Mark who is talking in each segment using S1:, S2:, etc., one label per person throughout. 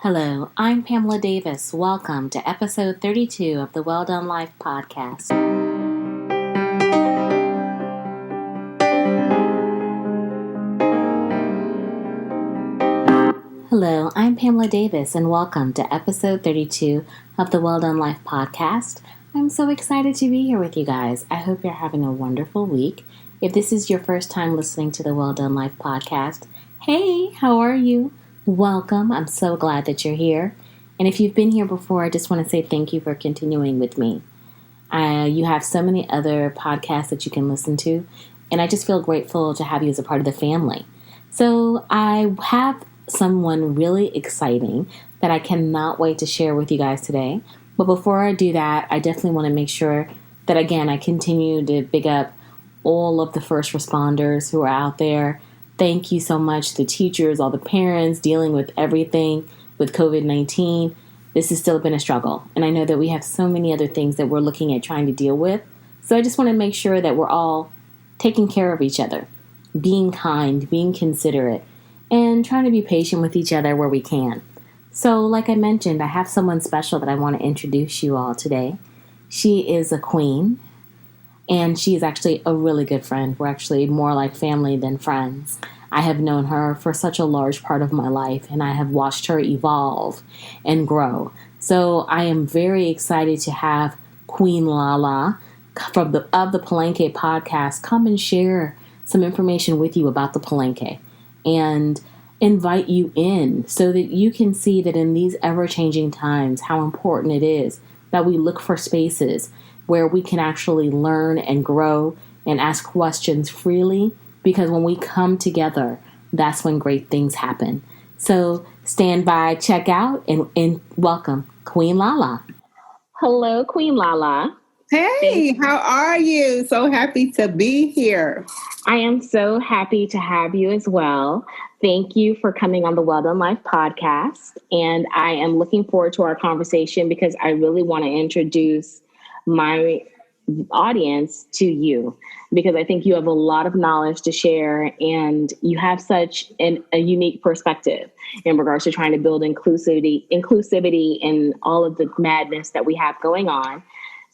S1: Hello, I'm Pamela Davis. Welcome to episode 32 of the Well Done Life Podcast. Hello, I'm Pamela Davis, and welcome to episode 32 of the Well Done Life Podcast. I'm so excited to be here with you guys. I hope you're having a wonderful week. If this is your first time listening to the Well Done Life Podcast, hey, how are you? Welcome. I'm so glad that you're here. And if you've been here before, I just want to say thank you for continuing with me. You have so many other podcasts that you can listen to, and I just feel grateful to have you as a part of the family. So I have someone really exciting that I cannot wait to share with you guys today. But before I do that, I definitely want to make sure that, again, I continue to big up all of the first responders who are out there. Thank you so much, the teachers, all the parents dealing with everything with COVID-19. This has still been a struggle. And I know that we have so many other things that we're looking at trying to deal with. So I just want to make sure that we're all taking care of each other, being kind, being considerate, and trying to be patient with each other where we can. So like I mentioned, I have someone special that I want to introduce you all today. She is a queen, and she is actually a really good friend. We're actually more like family than friends. I have known her for such a large part of my life, and I have watched her evolve and grow. So I am very excited to have Queen LaLa of the Palenque Podcast come and share some information with you about the Palenque and invite you in so that you can see that in these ever-changing times, how important it is that we look for spaces where we can actually learn and grow and ask questions freely, because when we come together, that's when great things happen. So stand by, check out, and welcome Queen LaLa. Hello, Queen LaLa.
S2: Hey, how are you? So happy to be here.
S1: I am so happy to have you as well. Thank you for coming on the Well Done Life Podcast. And I am looking forward to our conversation because I really want to introduce my audience to you, because I think you have a lot of knowledge to share, and you have such a unique perspective in regards to trying to build inclusivity in all of the madness that we have going on.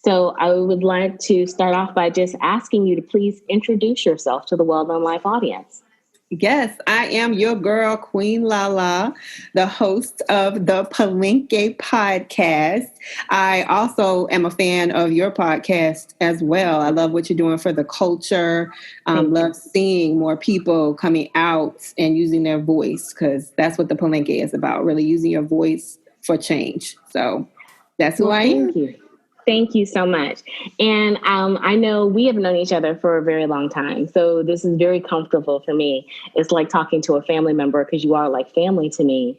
S1: So I would like to start off by just asking you to please introduce yourself to the Well Done Life audience.
S2: Yes, I am your girl, Queen LaLa, the host of the Palenque Podcast. I also am a fan of your podcast as well. I love what you're doing for the culture. Love seeing more people coming out and using their voice, because that's what the Palenque is about, really using your voice for change. So that's who I am.
S1: Thank you. Thank you so much. And I know we have known each other for a very long time, so this is very comfortable for me. It's like talking to a family member, because you are like family to me.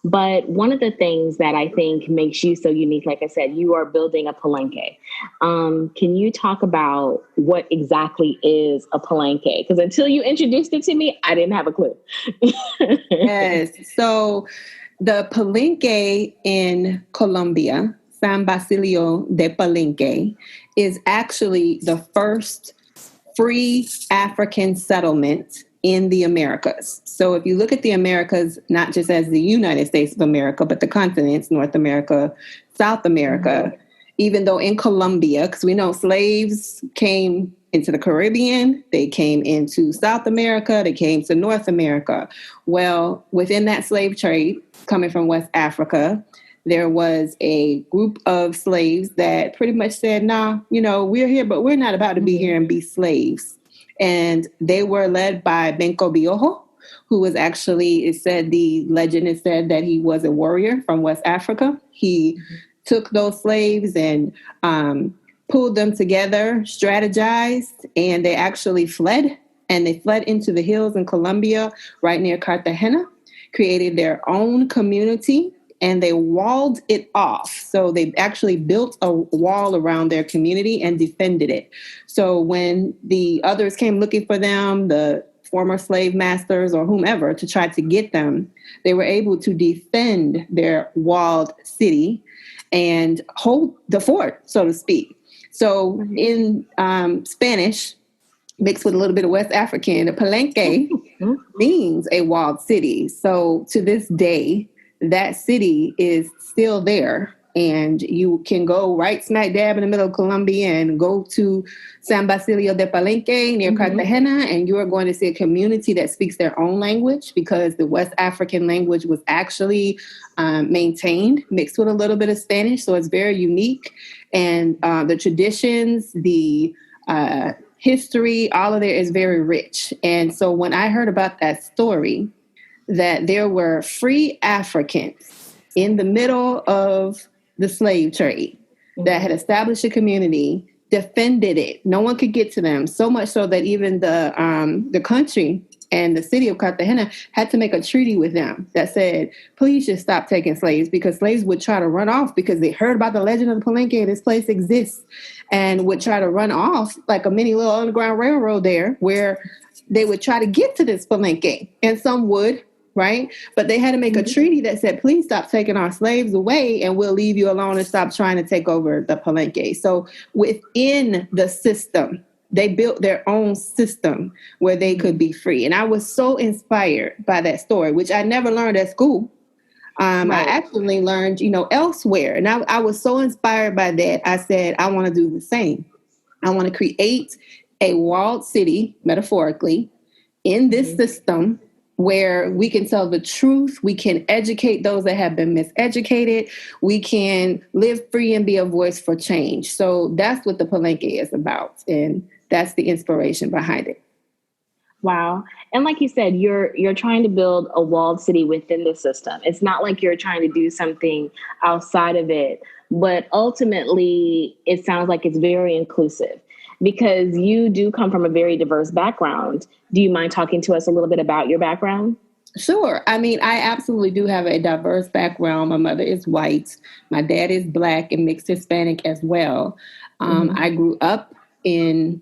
S1: But one of the things that I think makes you so unique, like I said, you are building a Palenque. Can you talk about what exactly is a Palenque? Because until you introduced it to me, I didn't have a clue.
S2: Yes. So the Palenque in Colombia, San Basilio de Palenque, is actually the first free African settlement in the Americas. So if you look at the Americas, not just as the United States of America, but the continents, North America, South America, even though in Colombia, because we know slaves came into the Caribbean, they came into South America, they came to North America. Well, within that slave trade coming from West Africa, there was a group of slaves that pretty much said, nah, we're here, but we're not about to be here and be slaves. And they were led by Benco Biojo, who was actually, the legend is said that he was a warrior from West Africa. He took those slaves and pulled them together, strategized, and they actually fled. And they fled into the hills in Colombia, right near Cartagena, created their own community, and they walled it off. So they actually built a wall around their community and defended it. So when the others came looking for them, the former slave masters or whomever, to try to get them, they were able to defend their walled city and hold the fort, so to speak. So in Spanish, mixed with a little bit of West African, the Palenque means a walled city. So to this day, that city is still there. And you can go right smack dab in the middle of Colombia and go to San Basilio de Palenque near Cartagena, and you are going to see a community that speaks their own language, because the West African language was actually maintained, mixed with a little bit of Spanish. So it's very unique. And the traditions, the history, all of it is very rich. And so when I heard about that story, that there were free Africans in the middle of the slave trade that had established a community, defended it. No one could get to them, so much so that even the country and the city of Cartagena had to make a treaty with them that said, please just stop taking slaves, because slaves would try to run off because they heard about the legend of the Palenque, this place exists, and would try to run off like a mini little underground railroad there, where they would try to get to this Palenque, and some would, right? But they had to make a treaty that said, please stop taking our slaves away, and we'll leave you alone and stop trying to take over the Palenque. So within the system, they built their own system where they could be free. And I was so inspired by that story, which I never learned at school. I actually learned, elsewhere. And I was so inspired by that. I said, I want to do the same. I want to create a walled city, metaphorically, in this system, where we can tell the truth, we can educate those that have been miseducated, we can live free and be a voice for change. So that's what the Palenque is about, and that's the inspiration behind it.
S1: Wow. And like you said, you're trying to build a walled city within the system. It's not like you're trying to do something outside of it, but ultimately it sounds like it's very inclusive, because you do come from a very diverse background. Do you mind talking to us a little bit about your background?
S2: Sure. I mean, I absolutely do have a diverse background. My mother is white. My dad is Black and mixed Hispanic as well. I grew up in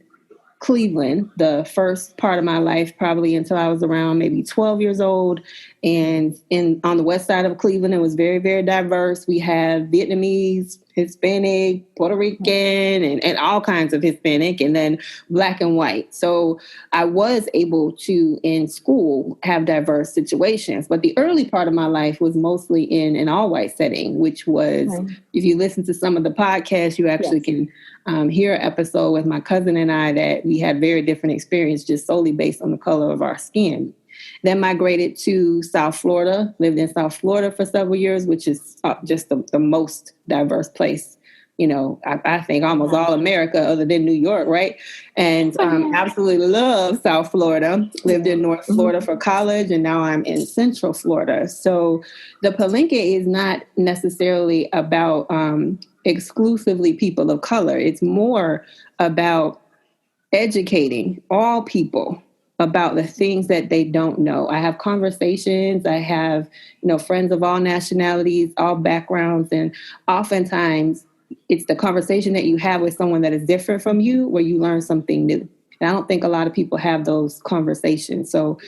S2: Cleveland, the first part of my life, probably until I was around maybe 12 years old. And on the west side of Cleveland, it was very, very diverse. We had Vietnamese, Hispanic, Puerto Rican, and all kinds of Hispanic, and then Black and white. So I was able to, in school, have diverse situations. But the early part of my life was mostly in an all-white setting, which was, if you listen to some of the podcasts, you actually can hear an episode with my cousin and I that we had very different experience just solely based on the color of our skin. Then migrated to South Florida, lived in South Florida for several years, which is just the most diverse place. I think almost all America other than New York, right? And absolutely love South Florida. Lived in North Florida for college, and now I'm in Central Florida. So the Palenque is not necessarily about exclusively people of color. It's more about educating all people about the things that they don't know. I have conversations. I have, friends of all nationalities, all backgrounds, and oftentimes it's the conversation that you have with someone that is different from you where you learn something new. And I don't think a lot of people have those conversations. So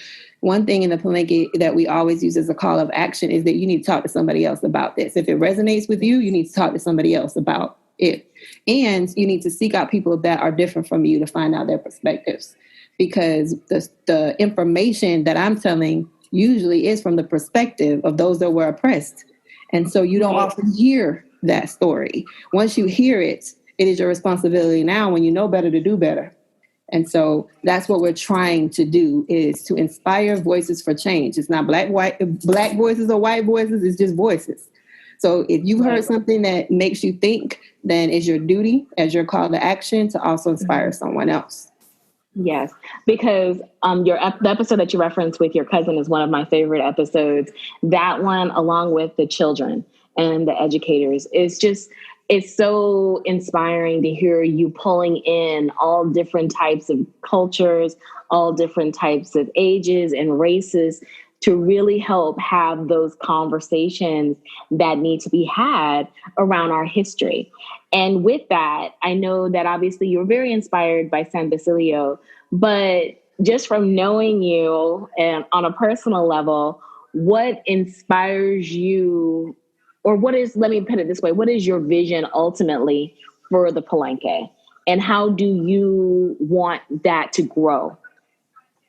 S2: one thing in the Palenque that we always use as a call of action is that you need to talk to somebody else about this. If it resonates with you, you need to talk to somebody else about it. And you need to seek out people that are different from you to find out their perspectives. Because the information that I'm telling usually is from the perspective of those that were oppressed. And so you don't often hear that story. Once you hear it, it is your responsibility now, when you know better, to do better. And so that's what we're trying to do, is to inspire voices for change. It's not black voices or white voices, it's just voices. So if you heard something that makes you think, then it's your duty as your call to action to also inspire someone else.
S1: Yes, because the episode that you referenced with your cousin is one of my favorite episodes. That one, along with the children and the educators, it's so inspiring to hear you pulling in all different types of cultures, all different types of ages and races, to really help have those conversations that need to be had around our history. And with that, I know that obviously you're very inspired by San Basilio, but just from knowing you and on a personal level, what inspires you, or let me put it this way, what is your vision ultimately for the Palenque, and how do you want that to grow?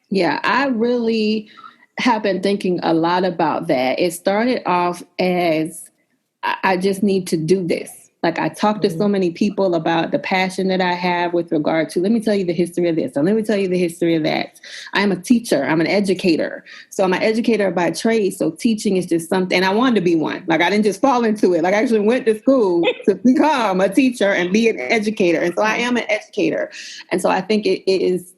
S2: Yeah, I really have been thinking a lot about that. It started off as I just need to do this. Like I talk to so many people about the passion that I have with regard to, let me tell you the history of this, and let me tell you the history of that. I am a teacher. I'm an educator. So I'm an educator by trade. So teaching is just something, and I wanted to be one. Like I didn't just fall into it. Like I actually went to school to become a teacher and be an educator. And so I am an educator. And so I think it is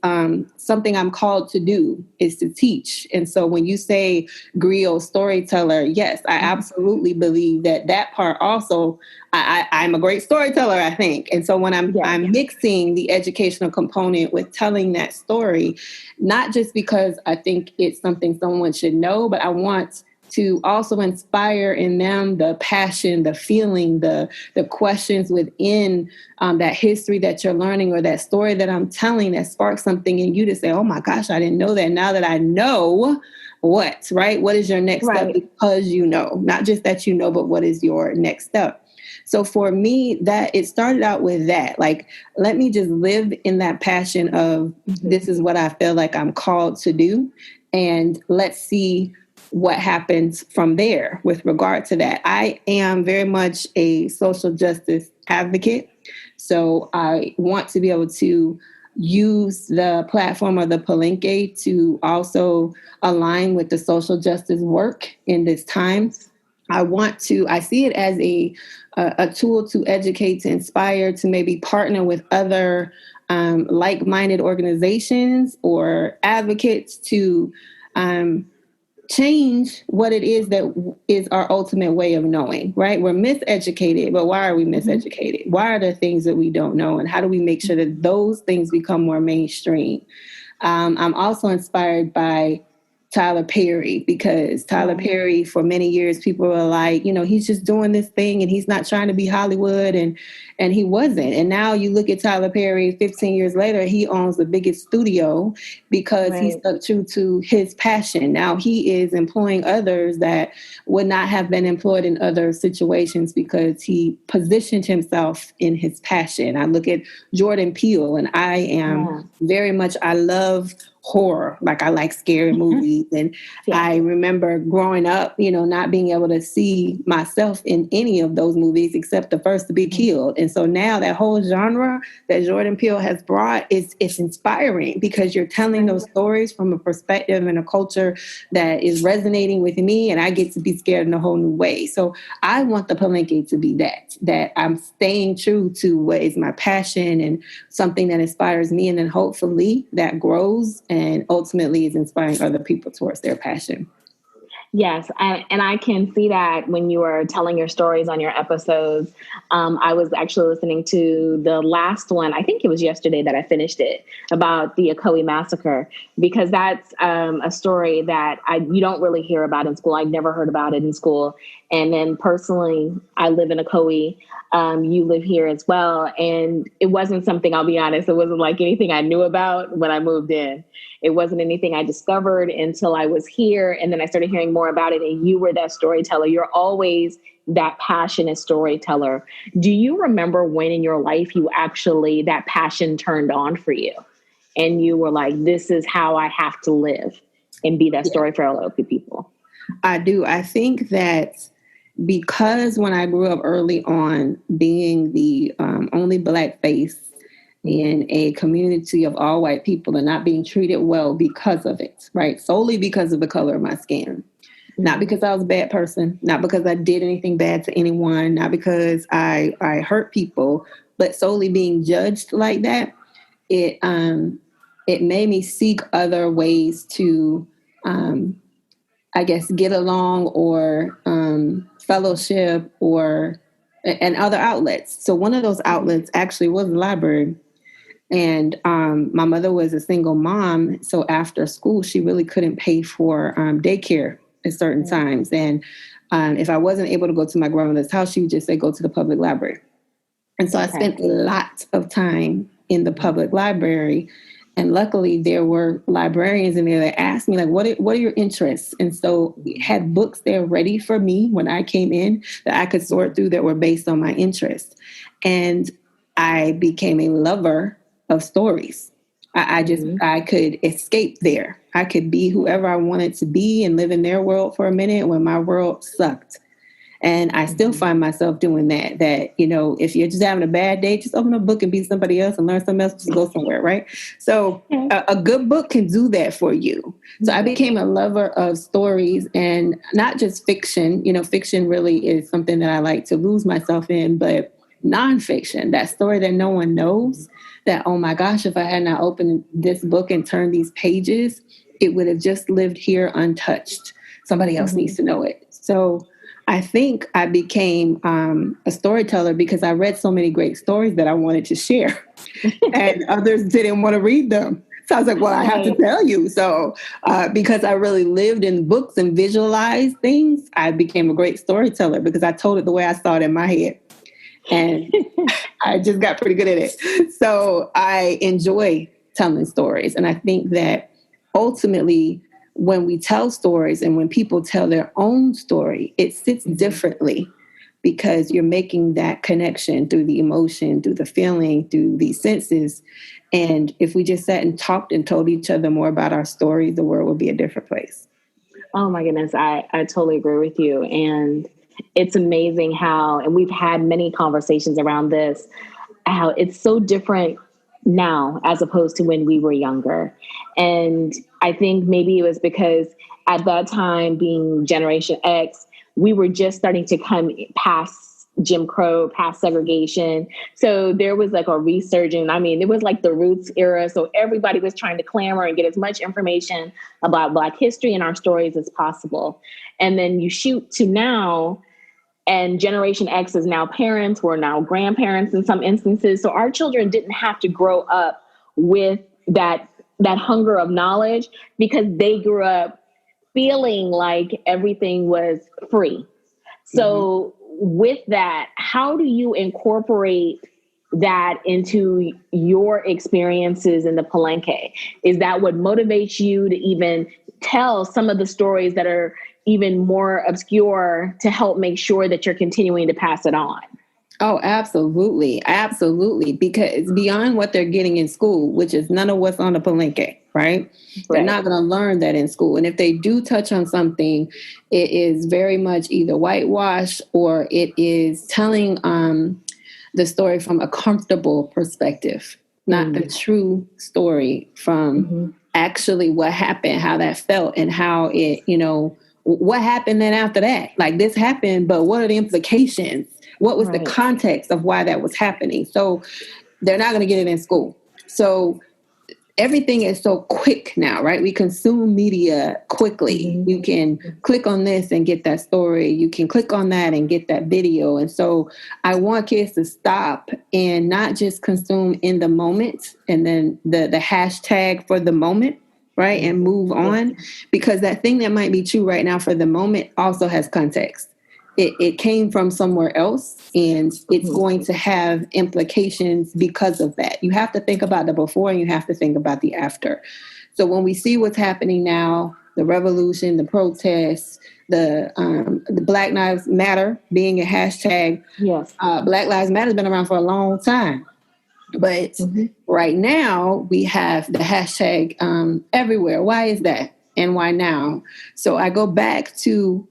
S2: something I'm called to do, is to teach. And so when you say griot, storyteller, yes, I absolutely believe that part also, I'm a great storyteller, I think. And so when I'm mixing the educational component with telling that story, not just because I think it's something someone should know, but I want to also inspire in them the passion, the feeling, the questions within that history that you're learning, or that story that I'm telling, that sparks something in you to say, oh my gosh, I didn't know that. Now that I know, what, right? What is your next step? Because you know, not just that you know, but what is your next step? So for me, that it started out with that, like, let me just live in that passion of this is what I feel like I'm called to do. And let's see what happens from there with regard to that. I am very much a social justice advocate. So I want to be able to use the platform of the Palenque to also align with the social justice work in this time. I see it as a tool to educate, to inspire, to maybe partner with other like-minded organizations or advocates to change what it is that is our ultimate way of knowing, right? We're miseducated, but why are we miseducated? Why are there things that we don't know? And how do we make sure that those things become more mainstream? I'm also inspired by Tyler Perry, because Tyler Perry, for many years, people were like, you know, he's just doing this thing and he's not trying to be Hollywood, and he wasn't. And now you look at Tyler Perry 15 years later, he owns the biggest studio because he stuck true to his passion. Now he is employing others that would not have been employed in other situations because he positioned himself in his passion. I look at Jordan Peele, and I am very much, I love horror. Like I like scary movies. And I remember growing up, you know, not being able to see myself in any of those movies except the first to be killed. And so now that whole genre that Jordan Peele has brought it's inspiring, because you're telling those stories from a perspective and a culture that is resonating with me, and I get to be scared in a whole new way. So I want the Palenque to be that I'm staying true to what is my passion and something that inspires me, and then hopefully that grows and ultimately is inspiring other people towards their passion.
S1: Yes, and I can see that when you were telling your stories on your episodes. I was actually listening to the last one. I think it was yesterday that I finished it, about the Ocoee massacre, because that's a story that you don't really hear about in school. I'd never heard about it in school. And then personally, I live in Ocoee. You live here as well. And it wasn't something, I'll be honest, it wasn't like anything I knew about when I moved in. It wasn't anything I discovered until I was here. And then I started hearing more about it. And you were that storyteller. You're always that passionate storyteller. Do you remember when in your life you actually, that passion turned on for you? And you were like, this is how I have to live and be that story for other people.
S2: I do. I think that because when I grew up early on, being the only Black face in a community of all white people and not being treated well because of it, right? Solely because of the color of my skin. Not because I was a bad person, not because I did anything bad to anyone, not because I hurt people, but solely being judged like that, it made me seek other ways to, I guess, get along, or fellowship, and other outlets. So one of those outlets actually was the library. And my mother was a single mom. So after school, she really couldn't pay for daycare at certain times. And if I wasn't able to go to my grandmother's house, she would just say, go to the public library. And so I spent a lot of time in the public library. And luckily, there were librarians in there that asked me, like, what are your interests? And so we had books there ready for me when I came in that I could sort through that were based on my interests. And I became a lover of stories. I could escape there. I could be whoever I wanted to be and live in their world for a minute when my world sucked. And I still find myself doing that, you know, if you're just having a bad day, just open a book and be somebody else and learn something else, just go somewhere, right? So a good book can do that for you. So I became a lover of stories, and not just fiction. You know, fiction really is something that I like to lose myself in, but nonfiction, that story that no one knows, that, oh my gosh, if I had not opened this book and turned these pages, it would have just lived here untouched. Somebody else needs to know it. So I think I became a storyteller because I read so many great stories that I wanted to share, and others didn't want to read them. So I was like, well, I have to tell you. So because I really lived in books and visualized things, I became a great storyteller because I told it the way I saw it in my head. And I just got pretty good at it. So I enjoy telling stories. And I think that ultimately, when we tell stories and when people tell their own story, it sits differently because you're making that connection through the emotion, through the feeling, through these senses. And if we just sat and talked and told each other more about our story, the world would be a different place.
S1: Oh my goodness. I totally agree with you. And it's amazing how, and we've had many conversations around this, how it's so different now as opposed to when we were younger. And I think maybe it was because at that time, being Generation X, we were just starting to come past Jim Crow, past segregation. So there was like a resurgence. I mean, it was like the Roots era. So everybody was trying to clamor and get as much information about Black history and our stories as possible. And then you shoot to now, and Generation X is now parents. We're now grandparents in some instances. So our children didn't have to grow up with that hunger of knowledge because they grew up feeling like everything was free. So with that, how do you incorporate that into your experiences in the Palenque? Is that what motivates you to even tell some of the stories that are even more obscure to help make sure that you're continuing to pass it on?
S2: Oh, absolutely. Absolutely. Because it's beyond what they're getting in school, which is none of what's on the Palenque, right? They're not going to learn that in school. And if they do touch on something, it is very much either whitewash or it is telling the story from a comfortable perspective, not the true story from actually what happened, how that felt, and how it, you know, what happened then after that. Like, this happened, but what are the implications? What was the context of why that was happening? So they're not going to get it in school. So everything is so quick now, right? We consume media quickly. You can click on this and get that story. You can click on that and get that video. And so I want kids to stop and not just consume in the moment and then the hashtag for the moment, right? And move on, because that thing that might be true right now for the moment also has context. It came from somewhere else, and it's going to have implications because of that. You have to think about the before and you have to think about the after. So when we see what's happening now, the revolution, the protests, the Black Lives Matter being a hashtag.
S1: Yes.
S2: Black Lives Matter has been around for a long time. But right now we have the hashtag everywhere. Why is that? And why now? So I go back to,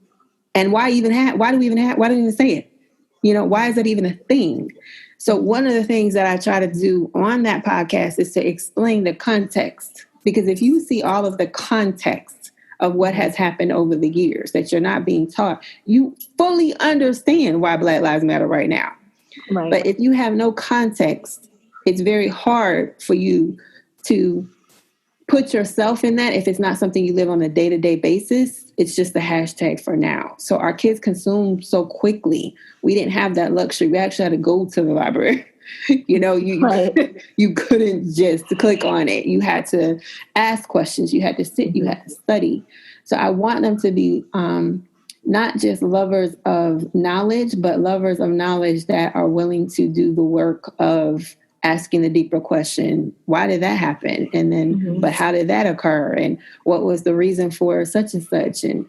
S2: and why do we even say it? You know, why is that even a thing? So one of the things that I try to do on that podcast is to explain the context, because if you see all of the context of what has happened over the years that you're not being taught, you fully understand why Black Lives Matter right now. Right. But if you have no context, it's very hard for you to put yourself in that if it's not something you live on a day-to-day basis. It's just the hashtag for now. So our kids consume so quickly. We didn't have that luxury. We actually had to go to the library. You know, you couldn't just click on it. You had to ask questions. You had to sit. You had to study. So I want them to be not just lovers of knowledge, but lovers of knowledge that are willing to do the work of asking the deeper question, why did that happen? And then, but how did that occur? And what was the reason for such and such? And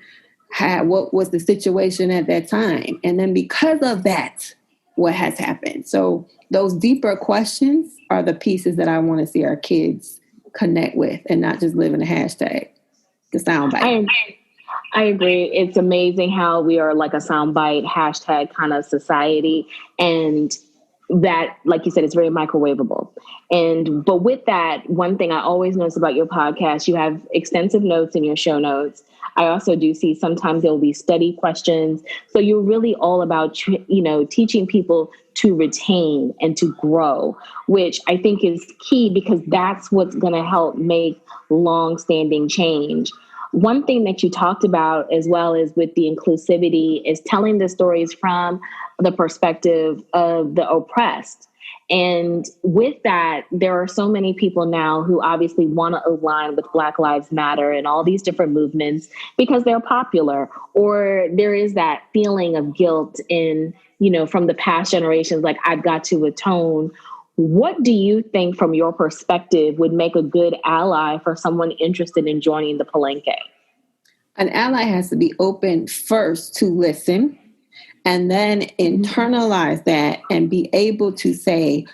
S2: what was the situation at that time? And then because of that, what has happened? So those deeper questions are the pieces that I want to see our kids connect with and not just live in a hashtag. the soundbite.
S1: I agree. It's amazing how we are like a soundbite hashtag kind of society, and that, like you said, it's very microwavable. But with that, one thing I always notice about your podcast, you have extensive notes in your show notes. I also do see sometimes there will be study questions. So you're really all about, teaching people to retain and to grow, which I think is key because that's what's going to help make long-standing change. One thing that you talked about as well as with the inclusivity is telling the stories from the perspective of the oppressed. And with that, there are so many people now who obviously want to align with Black Lives Matter and all these different movements because they're popular, or there is that feeling of guilt in, from the past generations, like I've got to atone. What do you think from your perspective would make a good ally for someone interested in joining the Palenque?
S2: An ally has to be open first to listen and then internalize that and be able to say,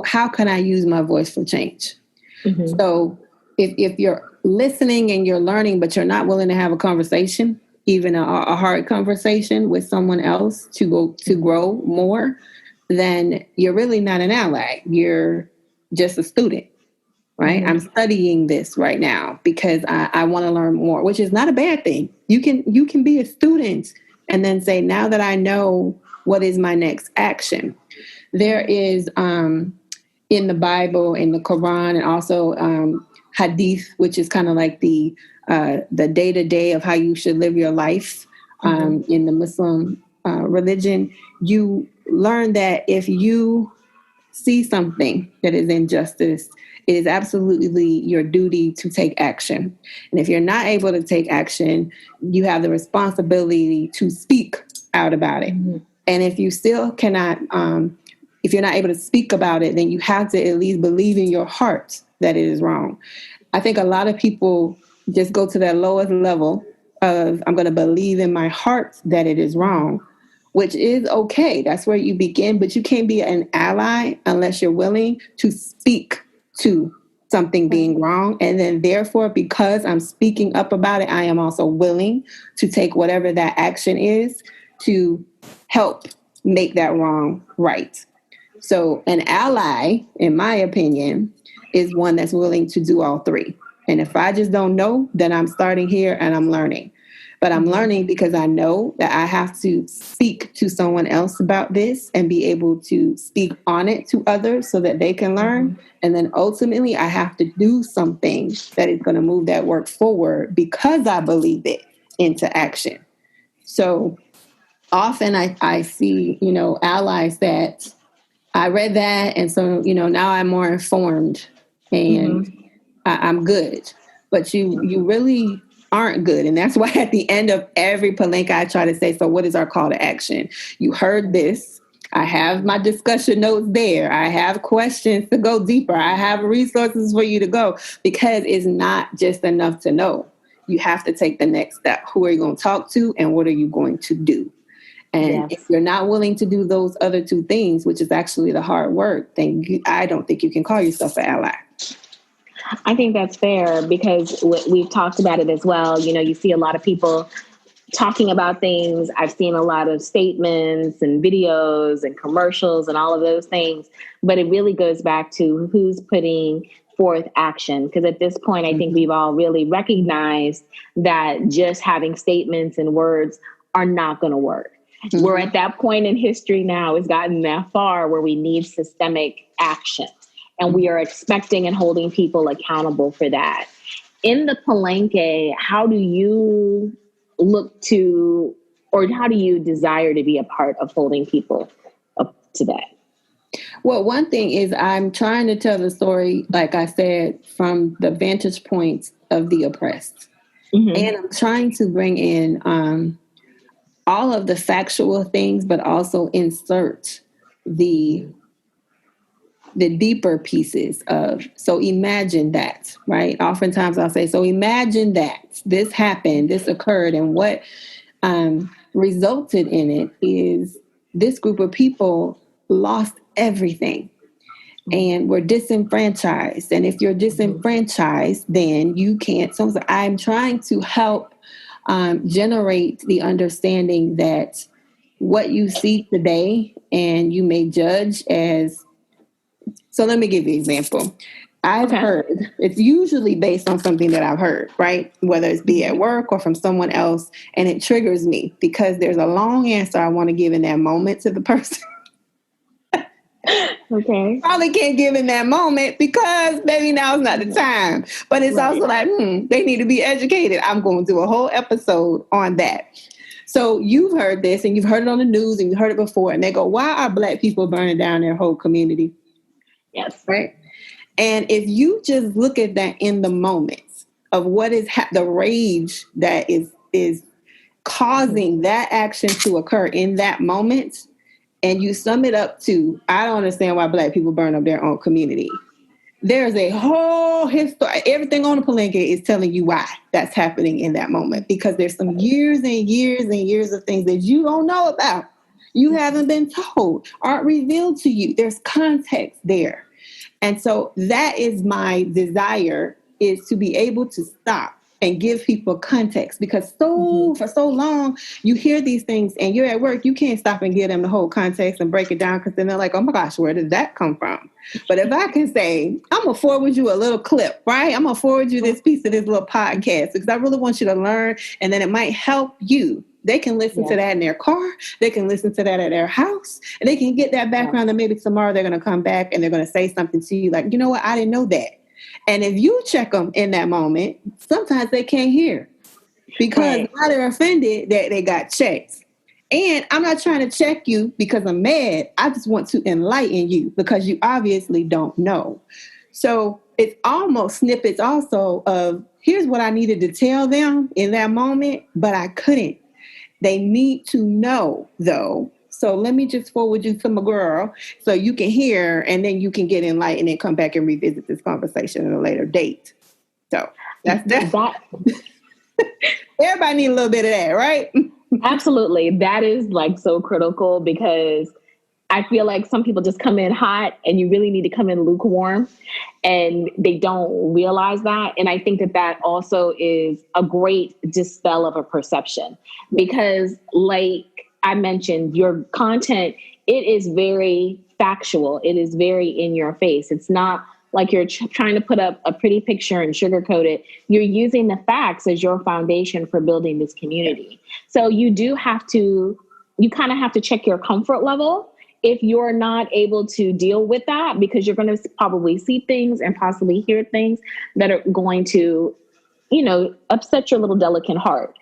S2: how can I use my voice for change? Mm-hmm. So if you're listening and you're learning, but you're not willing to have a conversation, even a hard conversation with someone else to grow more, then you're really not an ally. You're just a student, right? Mm-hmm. I'm studying this right now because I want to learn more, which is not a bad thing. You can be a student and then say, now that I know, what is my next action? There is in the Bible, in the Quran, and also Hadith, which is kind of like the day-to-day of how you should live your life in the Muslim religion. You learn that if you see something that is injustice, it is absolutely your duty to take action. And if you're not able to take action, you have the responsibility to speak out about it. Mm-hmm. And if you still cannot, if you're not able to speak about it, then you have to at least believe in your heart that it is wrong. I think a lot of people just go to that lowest level of, I'm going to believe in my heart that it is wrong, which is okay. That's where you begin, but you can't be an ally unless you're willing to speak to something being wrong. And then therefore, because I'm speaking up about it, I am also willing to take whatever that action is to help make that wrong right. So an ally, in my opinion, is one that's willing to do all three. And if I just don't know, then I'm starting here and I'm learning. But I'm learning because I know that I have to speak to someone else about this and be able to speak on it to others so that they can learn. And then ultimately, I have to do something that is going to move that work forward because I believe it into action. So often I see, allies that I read that. And so, now I'm more informed and I'm good. But you really aren't good. And that's why at the end of every Palenque, I try to say, so what is our call to action? You heard this. I have my discussion notes there. I have questions to go deeper. I have resources for you to go, because it's not just enough to know. You have to take the next step. Who are you going to talk to and what are you going to do? And if you're not willing to do those other two things, which is actually the hard work, then I don't think you can call yourself an ally.
S1: I think that's fair because we've talked about it as well. You see a lot of people talking about things. I've seen a lot of statements and videos and commercials and all of those things. But it really goes back to who's putting forth action. Because at this point, I think we've all really recognized that just having statements and words are not going to work. Mm-hmm. We're at that point in history now. It's gotten that far where we need systemic action. And we are expecting and holding people accountable for that. In the Palenque, how do you look to, or how do you desire to be a part of holding people up to that?
S2: Well, one thing is I'm trying to tell the story, like I said, from the vantage point of the oppressed. Mm-hmm. And I'm trying to bring in all of the factual things, but also insert the deeper pieces of, so imagine that, right? Oftentimes I'll say, so imagine that this happened, this occurred, and what resulted in it is this group of people lost everything. and we're disenfranchised. And if you're disenfranchised, then you can't. So I'm trying to help generate the understanding that what you see today and you may judge as. So let me give you an example. I've heard, it's usually based on something that I've heard, right? Whether it's be at work or from someone else, and it triggers me because there's a long answer I want to give in that moment to the person.
S1: Okay.
S2: Probably can't give in that moment because maybe now is not the time. But it's also like, they need to be educated. I'm going to do a whole episode on that. So you've heard this and you've heard it on the news and you heard it before. And they go, why are Black people burning down their whole community?
S1: Yes.
S2: Right. And if you just look at that in the moment of what is the rage that is causing that action to occur in that moment, and you sum it up to, I don't understand why Black people burn up their own community. There's a whole history. Everything on the Palenque is telling you why that's happening in that moment, because there's some years and years and years of things that you don't know about. You haven't been told, aren't revealed to you. There's context there. And so that is my desire, is to be able to stop and give people context, because for so long you hear these things and you're at work, you can't stop and give them the whole context and break it down, because then they're like, oh my gosh, where did that come from? But if I can say, I'm going to forward you a little clip, right? I'm going to forward you this piece of this little podcast because I really want you to learn, and then it might help you. They can listen to that in their car. They can listen to that at their house, and they can get that background. And maybe tomorrow they're going to come back and they're going to say something to you like, you know what? I didn't know that. And if you check them in that moment, sometimes they can't hear because now they're offended that they got checked. And I'm not trying to check you because I'm mad. I just want to enlighten you because you obviously don't know. So it's almost snippets also of, here's what I needed to tell them in that moment, but I couldn't. They need to know, though. So let me just forward you to my girl so you can hear, and then you can get enlightened and come back and revisit this conversation at a later date. So that's that. Everybody need a little bit of that, right?
S1: Absolutely. That is like so critical, because I feel like some people just come in hot and you really need to come in lukewarm, and they don't realize that. And I think that also is a great dispel of a perception, because like I mentioned, your content, it is very factual. It is very in your face. It's not like you're trying to put up a pretty picture and sugarcoat it. You're using the facts as your foundation for building this community. So you kind of have to check your comfort level if you're not able to deal with that, because you're going to probably see things and possibly hear things that are going to, upset your little delicate heart.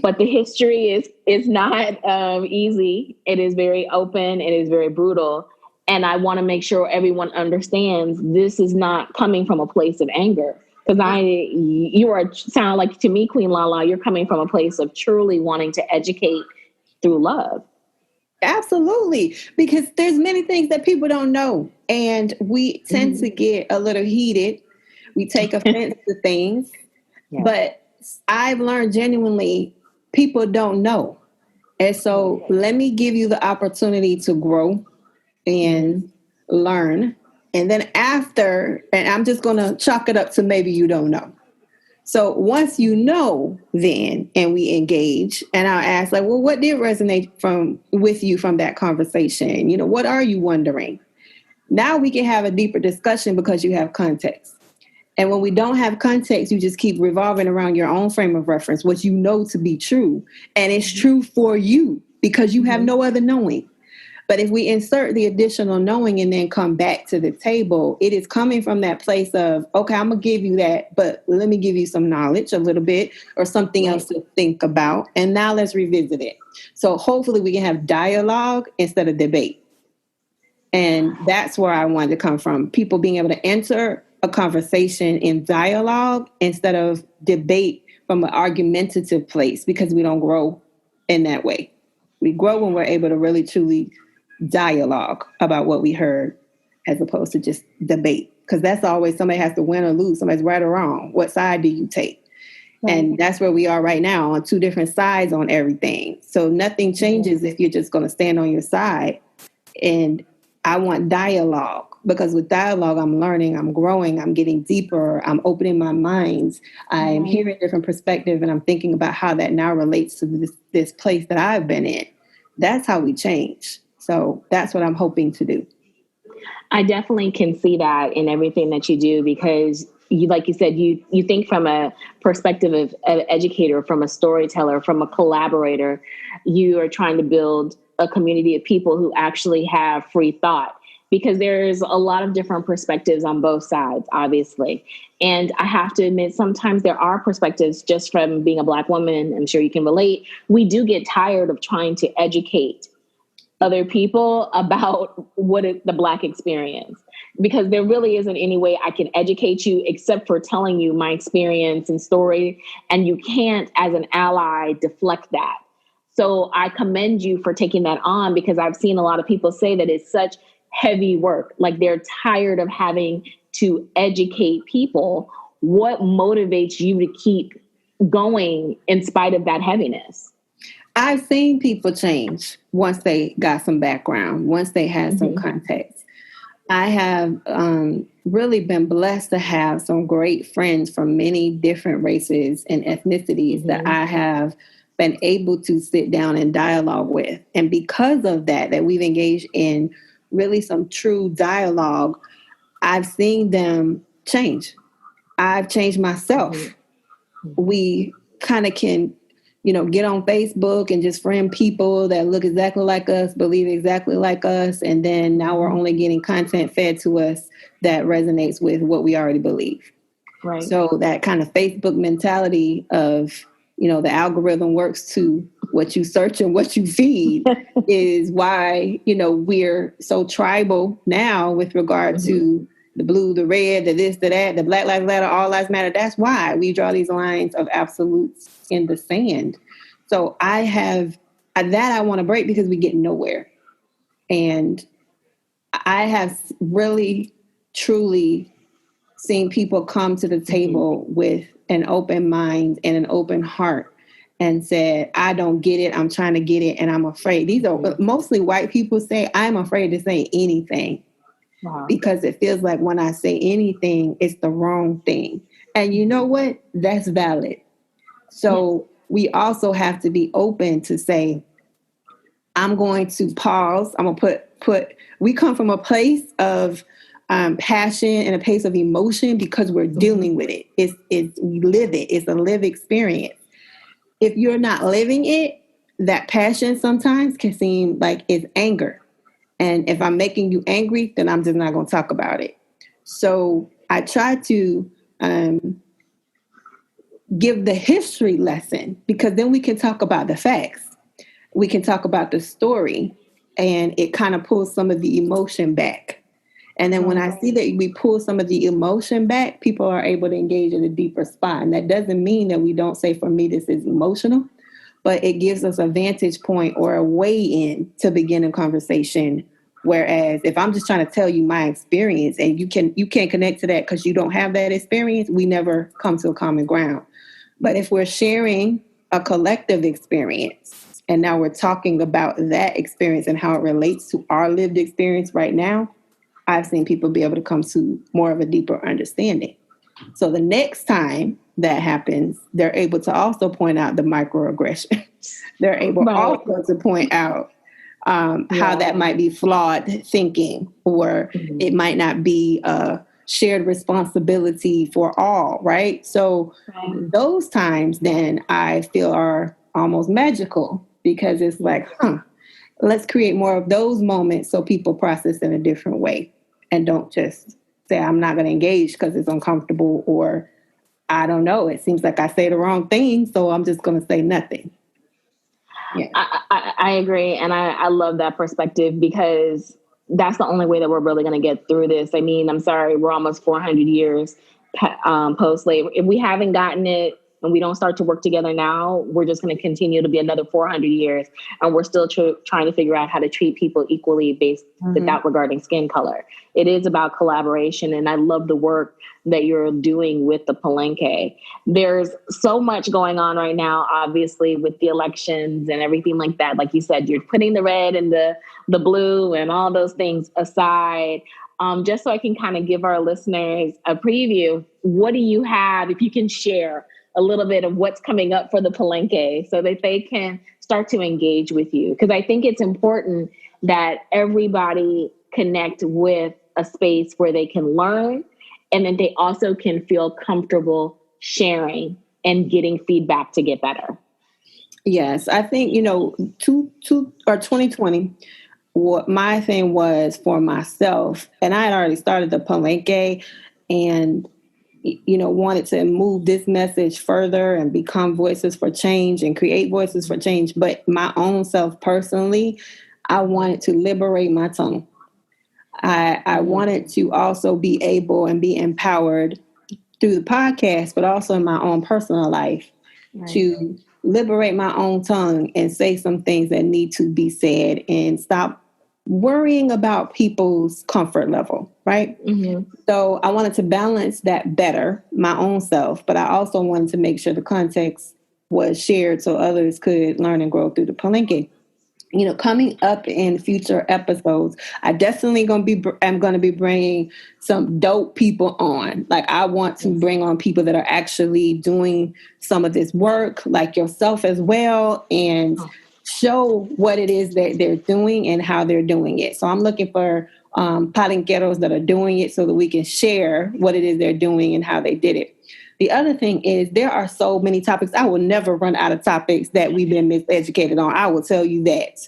S1: But the history is not easy. It is very open. It is very brutal. And I want to make sure everyone understands this is not coming from a place of anger. Because sound like, to me, Queen LaLa, you're coming from a place of truly wanting to educate through love.
S2: Absolutely. Because there's many things that people don't know. And we tend to get a little heated. We take offense to things. Yeah. But I've learned genuinely, people don't know. And so let me give you the opportunity to grow and learn. And then after, and I'm just going to chalk it up to maybe you don't know. So once you know, then, and we engage, and I'll ask, like, well, what did resonate with you from that conversation? What are you wondering? Now we can have a deeper discussion because you have context. And when we don't have context, you just keep revolving around your own frame of reference, what you know to be true. And it's true for you because you have no other knowing. But if we insert the additional knowing and then come back to the table, it is coming from that place of, okay, I'm going to give you that, but let me give you some knowledge a little bit or something else to think about. And now let's revisit it. So hopefully we can have dialogue instead of debate. And that's where I wanted to come from. People being able to enter a conversation in dialogue instead of debate from an argumentative place, because we don't grow in that way. We grow when we're able to really, truly dialogue about what we heard as opposed to just debate. Because that's always somebody has to win or lose. Somebody's right or wrong. What side do you take? Right. And that's where we are right now, on two different sides on everything. So nothing changes if you're just going to stand on your side. And I want dialogue, because with dialogue, I'm learning, I'm growing, I'm getting deeper, I'm opening my minds, I'm hearing different perspectives, and I'm thinking about how that now relates to this place that I've been in. That's how we change. So that's what I'm hoping to do.
S1: I definitely can see that in everything that you do, because you, like you said, you think from a perspective of an educator, from a storyteller, from a collaborator. You are trying to build a community of people who actually have free thought, because there's a lot of different perspectives on both sides, obviously. And I have to admit, sometimes there are perspectives, just from being a Black woman, I'm sure you can relate. We do get tired of trying to educate other people about what is the Black experience, because there really isn't any way I can educate you except for telling you my experience and story. And you can't, as an ally, deflect that. So I commend you for taking that on, because I've seen a lot of people say that it's such heavy work. Like, they're tired of having to educate people. What motivates you to keep going in spite of that heaviness?
S2: I've seen people change once they got some background, once they had some context. I have really been blessed to have some great friends from many different races and ethnicities that I have been able to sit down and dialogue with. And because of that we've engaged in really some true dialogue, I've seen them change. I've changed myself. We kind of can, get on Facebook and just friend people that look exactly like us, believe exactly like us. And then now we're only getting content fed to us that resonates with what we already believe.
S1: Right.
S2: So that kind of Facebook mentality of, the algorithm works to what you search and what you feed is why, we're so tribal now with regard to the blue, the red, the this, the that, the Black Lives Matter, all lives matter. That's why we draw these lines of absolutes in the sand. So I want to break, because we get nowhere. And I have really, truly seen people come to the table with an open mind and an open heart and said, I don't get it. I'm trying to get it. And I'm afraid. These are mostly white people say, I'm afraid to say anything. Wow. Because it feels like when I say anything, it's the wrong thing. And you know what? That's valid. So we also have to be open to say, I'm going to pause. I'm going to put, we come from a place of passion and a place of emotion because we're dealing with it. We live it. It's a lived experience. If you're not living it, that passion sometimes can seem like it's anger. And if I'm making you angry, then I'm just not going to talk about it. So I try to give the history lesson, because then we can talk about the facts. We can talk about the story, and it kind of pulls some of the emotion back. And then when I see that we pull some of the emotion back, people are able to engage in a deeper spot. And that doesn't mean that we don't say, for me, this is emotional, but it gives us a vantage point or a way in to begin a conversation. Whereas if I'm just trying to tell you my experience and you can't connect to that because you don't have that experience, we never come to a common ground. But if we're sharing a collective experience and now we're talking about that experience and how it relates to our lived experience right now, I've seen people be able to come to more of a deeper understanding. So the next time that happens, they're able to also point out the microaggression. They're able also to point out how that might be flawed thinking, or it might not be a shared responsibility for all, right? So those times then I feel are almost magical, because it's like, let's create more of those moments so people process in a different way and don't just say, I'm not going to engage because it's uncomfortable, or I don't know, it seems like I say the wrong thing, so I'm just going to say nothing.
S1: Yeah. I agree. And I love that perspective, because that's the only way that we're really going to get through this. I mean, I'm sorry, we're almost 400 years post-slavery. If we haven't gotten it and we don't start to work together now, we're just going to continue to be another 400 years. And we're still trying to figure out how to treat people equally based without regarding skin color. It is about collaboration. And I love the work that you're doing with the Palenque. There's so much going on right now, obviously, with the elections and everything like that. Like you said, you're putting the red and the blue and all those things aside. Just so I can kind of give our listeners a preview, what do you have, if you can share a little bit of what's coming up for the Palenque so that they can start to engage with you? Because I think it's important that everybody connect with a space where they can learn, and then they also can feel comfortable sharing and getting feedback to get better.
S2: Yes, I think, 2020, what my thing was for myself, and I had already started the Palenque and, wanted to move this message further and become voices for change and create voices for change. But my own self personally, I wanted to liberate my tongue. I wanted to also be able and be empowered through the podcast, but also in my own personal life to liberate my own tongue and say some things that need to be said and stop worrying about people's comfort level, right? So I wanted to balance that better, my own self, but I also wanted to make sure the context was shared so others could learn and grow through the Palenque. Coming up in future episodes, I definitely am going to be bringing some dope people on. Like, I want to bring on people that are actually doing some of this work, like yourself as well, and show what it is that they're doing and how they're doing it. So I'm looking for palenqueros that are doing it so that we can share what it is they're doing and how they did it. The other thing is there are so many topics. I will never run out of topics that we've been miseducated on. I will tell you that.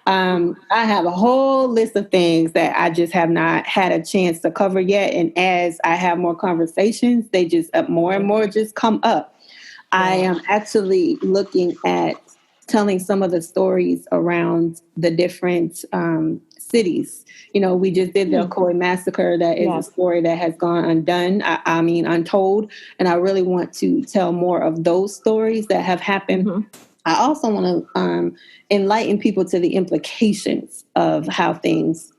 S2: I have a whole list of things that I just have not had a chance to cover yet. And as I have more conversations, they just more and more just come up. I am actually looking at telling some of the stories around the different cities. We just did the Ocoee massacre. That is a story that has gone undone. I mean, untold. And I really want to tell more of those stories that have happened. I also want to enlighten people to the implications of how things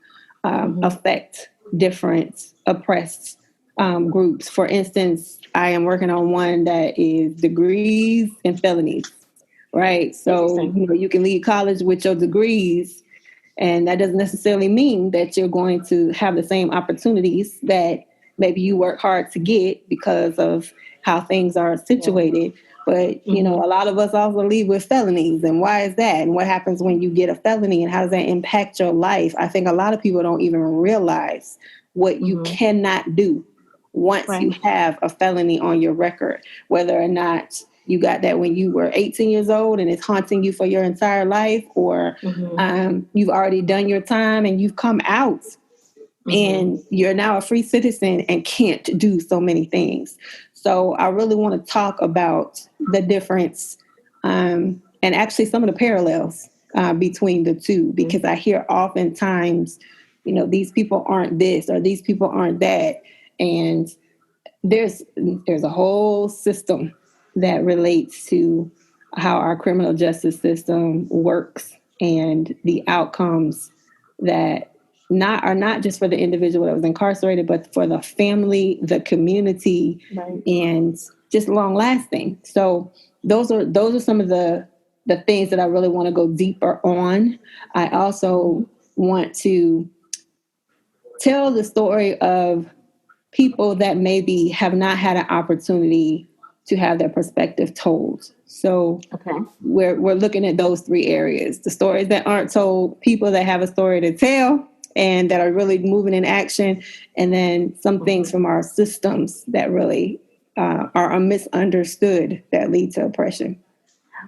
S2: affect different oppressed groups. For instance, I am working on one that is degrees and felonies, right? So, you can leave college with your degrees, and that doesn't necessarily mean that you're going to have the same opportunities that maybe you work hard to get because of how things are situated. But, a lot of us also leave with felonies. And why is that? And what happens when you get a felony, and how does that impact your life? I think a lot of people don't even realize what you cannot do once you have a felony on your record, whether or not you got that when you were 18 years old and it's haunting you for your entire life, or you've already done your time and you've come out and you're now a free citizen and can't do so many things. So I really want to talk about the difference and actually some of the parallels between the two, because I hear oftentimes, these people aren't this or these people aren't that. And there's a whole system that relates to how our criminal justice system works and the outcomes that are not just for the individual that was incarcerated, but for the family, the community, and just long lasting. So those are some of the things that I really want to go deeper on. I also want to tell the story of people that maybe have not had an opportunity to have their perspective told. So we're looking at those three areas: the stories that aren't told, people that have a story to tell and that are really moving in action, and then some things from our systems that really are misunderstood that lead to oppression.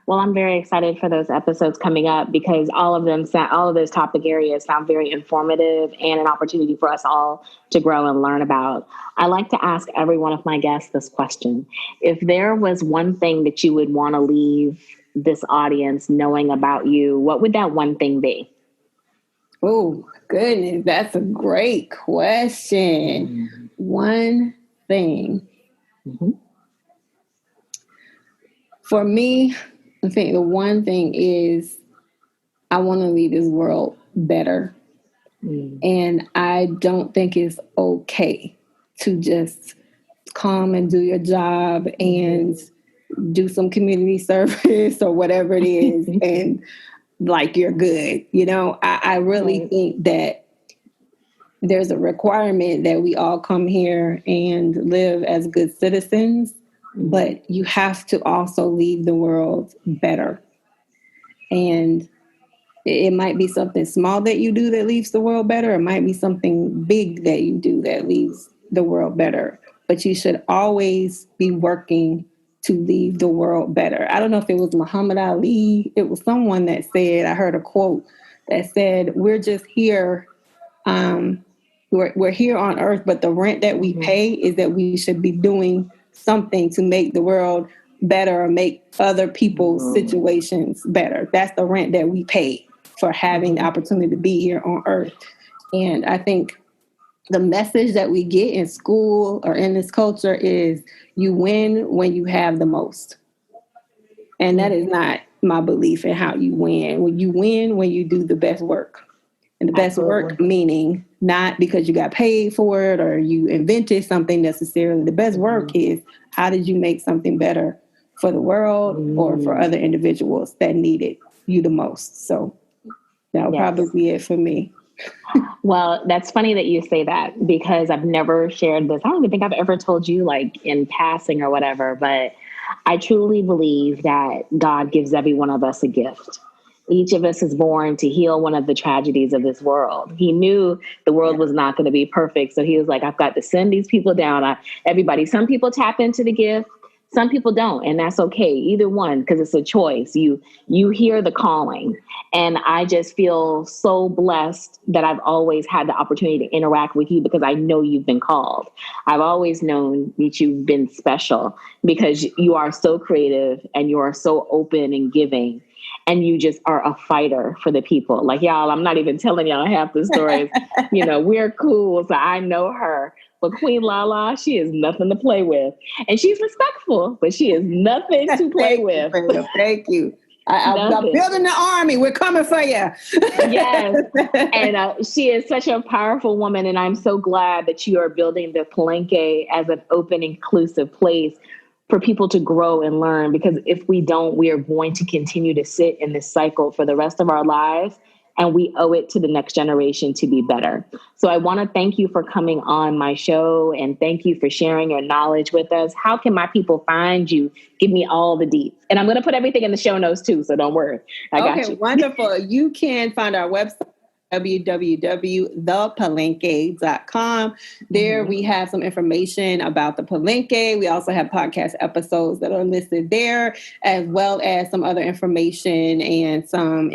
S1: Well, I'm very excited for those episodes coming up, because all of those topic areas sound very informative and an opportunity for us all to grow and learn about. I like to ask every one of my guests this question: if there was one thing that you would want to leave this audience knowing about you, what would that one thing be?
S2: Oh, goodness, that's a great question. One thing. For me, I think the one thing is I want to leave this world better. And I don't think it's okay to just come and do your job and do some community service or whatever it is and like you're good. I really think that there's a requirement that we all come here and live as good citizens, but you have to also leave the world better. And it might be something small that you do that leaves the world better. It might be something big that you do that leaves the world better. But you should always be working to leave the world better. I don't know if it was Muhammad Ali. It was someone that said, I heard a quote that said, we're just here. We're here on earth, but the rent that we pay is that we should be doing something to make the world better or make other people's situations better. That's the rent that we pay for having the opportunity to be here on earth. And I think the message that we get in school or in this culture is you win when you have the most. And that is not my belief in how you win. When you win, when you do the best work. And the best work meaning not because you got paid for it or you invented something necessarily. The best work is how did you make something better for the world or for other individuals that needed you the most. So that'll probably be it for me.
S1: Well, that's funny that you say that because I've never shared this. I don't even think I've ever told you like in passing or whatever, but I truly believe that God gives every one of us a gift. Each of us is born to heal one of the tragedies of this world. He knew the world was not going to be perfect. So he was like, I've got to send these people down. Some people tap into the gift. Some people don't. And that's okay. Either one, because it's a choice. You hear the calling. And I just feel so blessed that I've always had the opportunity to interact with you because I know you've been called. I've always known that you've been special because you are so creative and you are so open and giving. And you just are a fighter for the people. Like, y'all, I'm not even telling y'all half the stories. We're cool. So I know her. But Queen LaLa, she is nothing to play with. And she's respectful, but she is nothing to play with.
S2: Thank you. I'm building the army. We're coming for you.
S1: Yes. And she is such a powerful woman. And I'm so glad that you are building the Palenque as an open, inclusive place for people to grow and learn, because if we don't, we are going to continue to sit in this cycle for the rest of our lives, and we owe it to the next generation to be better. So I want to thank you for coming on my show, and thank you for sharing your knowledge with us. How can my people find you? Give me all the deets. And I'm going to put everything in the show notes too, so don't worry. I got you.
S2: Wonderful. You can find our website, www.thepalenque.com. There we have some information about the Palenque. We also have podcast episodes that are listed there, as well as some other information and some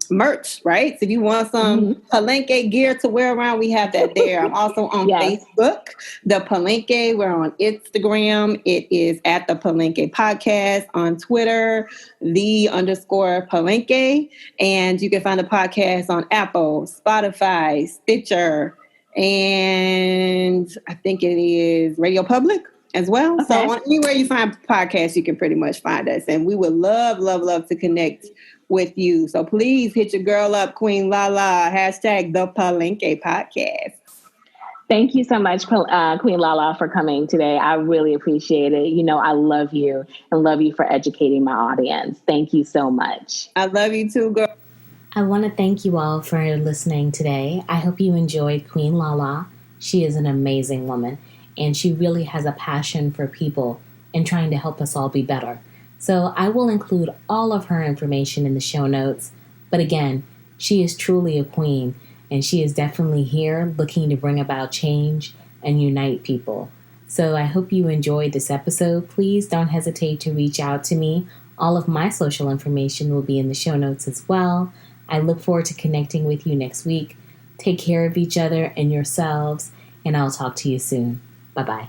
S2: merch, right? So if you want some Palenque gear to wear around, we have that there. I'm also on Facebook, The Palenque. We're on Instagram. It is at The Palenque Podcast. On Twitter, _Palenque. And you can find the podcast on Apple, Spotify, Stitcher, and I think it is Radio Public as well. Okay. So anywhere you find podcasts, you can pretty much find us. And we would love, love, love to connect with you. So please hit your girl up, Queen LaLa, # The Palenque Podcast.
S1: Thank you so much, Queen LaLa, for coming today. I really appreciate it. I love you and love you for educating my audience. Thank you so much.
S2: I love you too, girl.
S1: I want to thank you all for listening today. I hope you enjoyed Queen LaLa. She is an amazing woman, and she really has a passion for people and trying to help us all be better. So I will include all of her information in the show notes. But again, she is truly a queen, and she is definitely here looking to bring about change and unite people. So I hope you enjoyed this episode. Please don't hesitate to reach out to me. All of my social information will be in the show notes as well. I look forward to connecting with you next week. Take care of each other and yourselves, and I'll talk to you soon. Bye-bye.